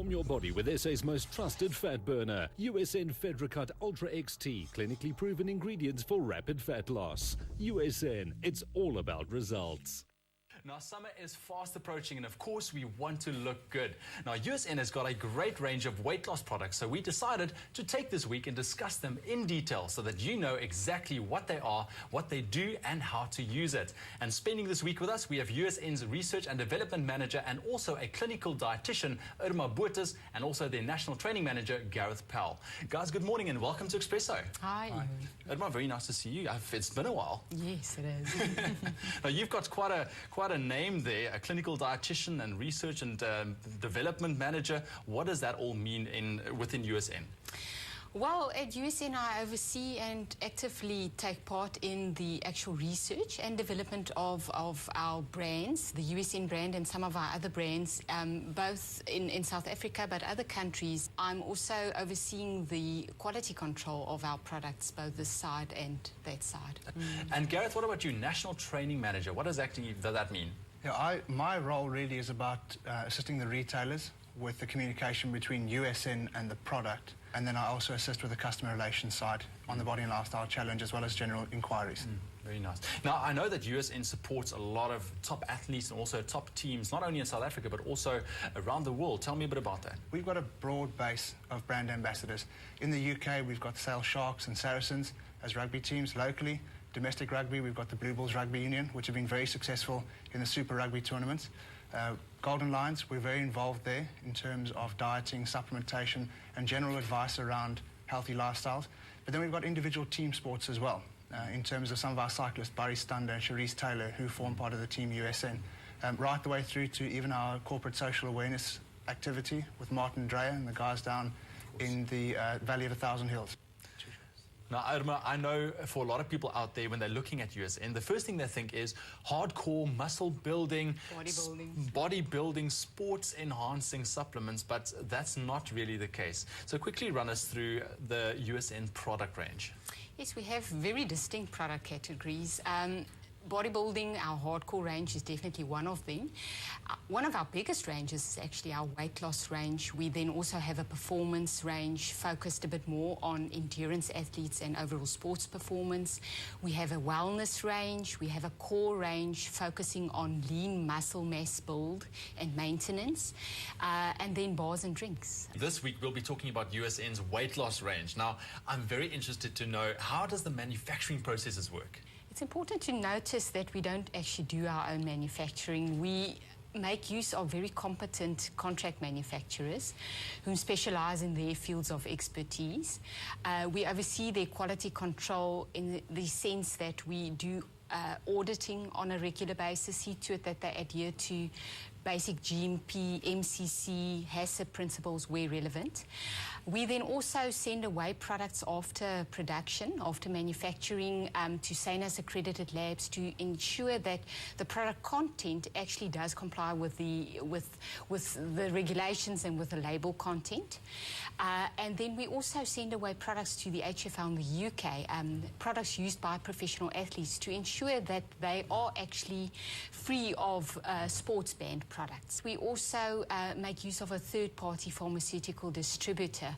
Transform your body with SA's most trusted fat burner. USN PhedraCut Ultra XT, clinically proven ingredients for rapid fat loss. USN, it's all about results. Now, summer is fast approaching, and of course, we want to look good. Now, USN has got a great range of weight loss products, so we decided to take this week and discuss them in detail so that you know exactly what they are, what they do, and how to use it. And spending this week with us, we have USN's Research and Development Manager and also a clinical dietitian, Irma, and also their National Training Manager, Gareth Powell. Guys, good morning and welcome to eXpresso. Hi. Irma, very nice to see you. It's been a while. Yes, it is. Now, you've got quite a name there, a clinical dietitian and research and development manager. What does that all mean within USN? Well, at USN, I oversee and actively take part in the actual research and development of our brands, the USN brand and some of our other brands, both in South Africa but other countries. I'm also overseeing the quality control of our products, both this side and that side. And Gareth, what about you, National Training Manager? What does that mean? Yeah, my role really is about assisting the retailers with the communication between USN and the product. And then I also assist with the customer relations side on the Body and Lifestyle Challenge, as well as general inquiries. Very nice. Now, I know that USN supports a lot of top athletes and also top teams, not only in South Africa, but also around the world. Tell me a bit about that. We've got a broad base of brand ambassadors. In the UK, we've got Sale Sharks and Saracens as rugby teams locally. Domestic rugby, we've got the Blue Bulls Rugby Union, which have been very successful in the Super Rugby tournaments. Golden Lions, we're very involved there in terms of dieting, supplementation, and general advice around healthy lifestyles. But then we've got individual team sports as well, in terms of some of our cyclists, Barry Stunder and Cherise Taylor, who form part of the team USN, right the way through to even our corporate social awareness activity with Martin Dreyer and the guys down in the Valley of a Thousand Hills. Now, Irma, I know for a lot of people out there, when they're looking at USN, the first thing they think is hardcore muscle building, bodybuilding, sports-enhancing supplements, but that's not really the case. So quickly run us through the USN product range. Yes, we have very distinct product categories. Bodybuilding, our hardcore range, is definitely one of them. One of our biggest ranges is actually our weight loss range. We then also have a performance range focused a bit more on endurance athletes and overall sports performance. We have a wellness range. We have a core range focusing on lean muscle mass build and maintenance, and then bars and drinks. This week we'll be talking about USN's weight loss range. Now, I'm very interested to know, how does the manufacturing processes work? It's important to notice that we don't actually do our own manufacturing. We make use of very competent contract manufacturers who specialize in their fields of expertise. We oversee their quality control in the sense that we do auditing on a regular basis, see to it that they adhere to basic GMP, MCC, HACCP principles where relevant. We then also send away products after production, after manufacturing, to SANAS accredited labs to ensure that the product content actually does comply with the regulations and with the label content. And then we also send away products to the HFL in the UK, products used by professional athletes, to ensure that they are actually free of sports banned products. We also make use of a third-party pharmaceutical distributor,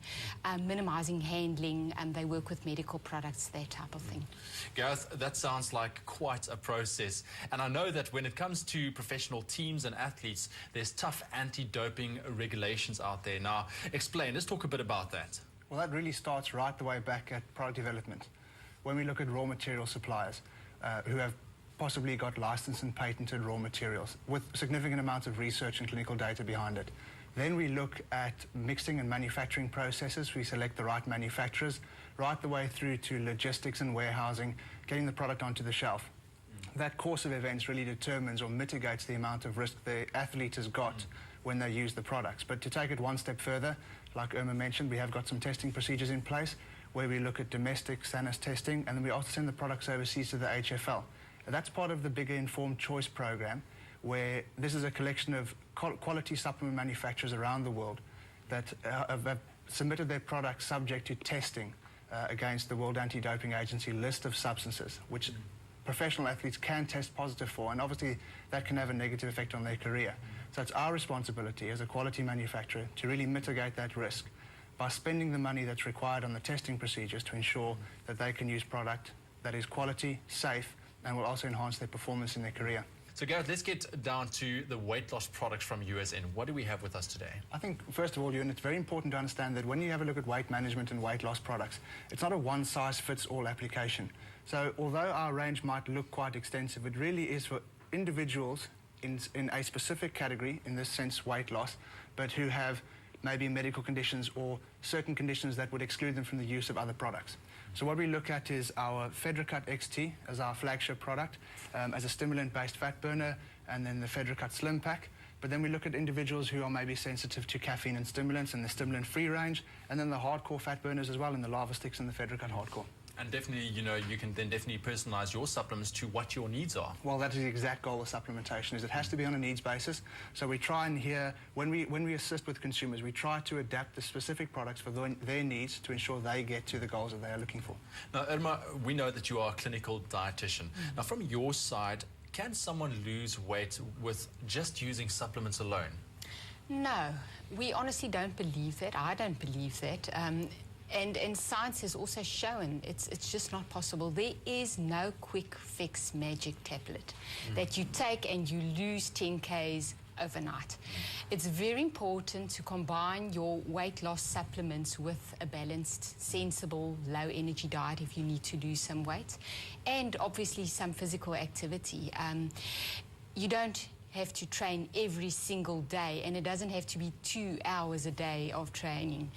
minimizing handling, and they work with medical products, that type of thing. Gareth, that sounds like quite a process. And I know that when it comes to professional teams and athletes, there's tough anti-doping regulations out there. Now, explain, let's talk a bit about that. Well, that really starts right the way back at product development. When we look at raw material suppliers who have possibly got licensed and patented raw materials with significant amounts of research and clinical data behind it. Then we look at mixing and manufacturing processes. We select the right manufacturers, right the way through to logistics and warehousing, getting the product onto the shelf. That course of events really determines or mitigates the amount of risk the athlete has got when they use the products. But to take it one step further, like Irma mentioned, we have got some testing procedures in place where we look at domestic SANAS testing, and then we also send the products overseas to the HFL. That's part of the bigger Informed Choice program, where this is a collection of quality supplement manufacturers around the world that have submitted their products subject to testing against the World Anti-Doping Agency list of substances, which professional athletes can test positive for, and obviously that can have a negative effect on their career. So it's our responsibility as a quality manufacturer to really mitigate that risk by spending the money that's required on the testing procedures to ensure that they can use product that is quality, safe, and will also enhance their performance in their career. So Gareth, let's get down to the weight loss products from USN. What do we have with us today? I think, first of all, Ewan, it's very important to understand that when you have a look at weight management and weight loss products, it's not a one-size-fits-all application. So although our range might look quite extensive, it really is for individuals in a specific category, in this sense weight loss, but who have maybe medical conditions or certain conditions that would exclude them from the use of other products. So what we look at is our PhedraCut XT as our flagship product, as a stimulant-based fat burner, and then the PhedraCut Slim Pack. But then we look at individuals who are maybe sensitive to caffeine and stimulants and the stimulant-free range, and then the hardcore fat burners as well, in the lava sticks and the PhedraCut Hardcore. And definitely, you know, you can then definitely personalize your supplements to what your needs are. Well, that is the exact goal of supplementation, is it has to be on a needs basis. So we try and when we assist with consumers, we try to adapt the specific products for their needs to ensure they get to the goals that they are looking for. Now, Irma, we know that you are a clinical dietitian. Now, from your side, can someone lose weight with just using supplements alone? No, we honestly don't believe that. I don't believe that. And science has also shown it's just not possible. There is no quick fix magic tablet that you take and you lose 10 kgs overnight. It's very important to combine your weight loss supplements with a balanced, sensible, low energy diet if you need to lose some weight, and obviously some physical activity. You don't have to train every single day, and it doesn't have to be 2 hours a day of training,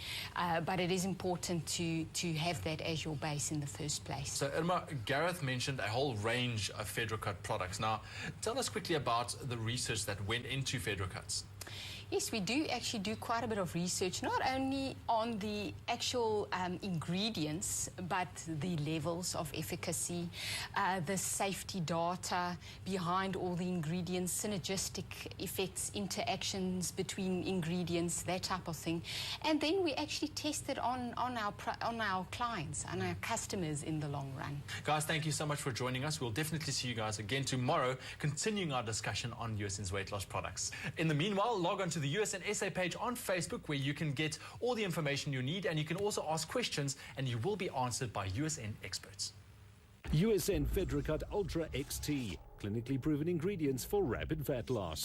but it is important to have that as your base in the first place. So Irma, Gareth mentioned a whole range of PhedraCut products. Now, tell us quickly about the research that went into PhedraCuts. Yes, we do actually do quite a bit of research, not only on the actual ingredients, but the levels of efficacy, the safety data behind all the ingredients, synergistic effects, interactions between ingredients, that type of thing. And then we actually test it on our clients and our customers in the long run. Guys, thank you so much for joining us. We'll definitely see you guys again tomorrow, continuing our discussion on USN's weight loss products. In the meanwhile, log on to the USN SA page on Facebook, where you can get all the information you need, and you can also ask questions, and you will be answered by USN experts. USN PhedraCut Ultra XT, clinically proven ingredients for rapid fat loss.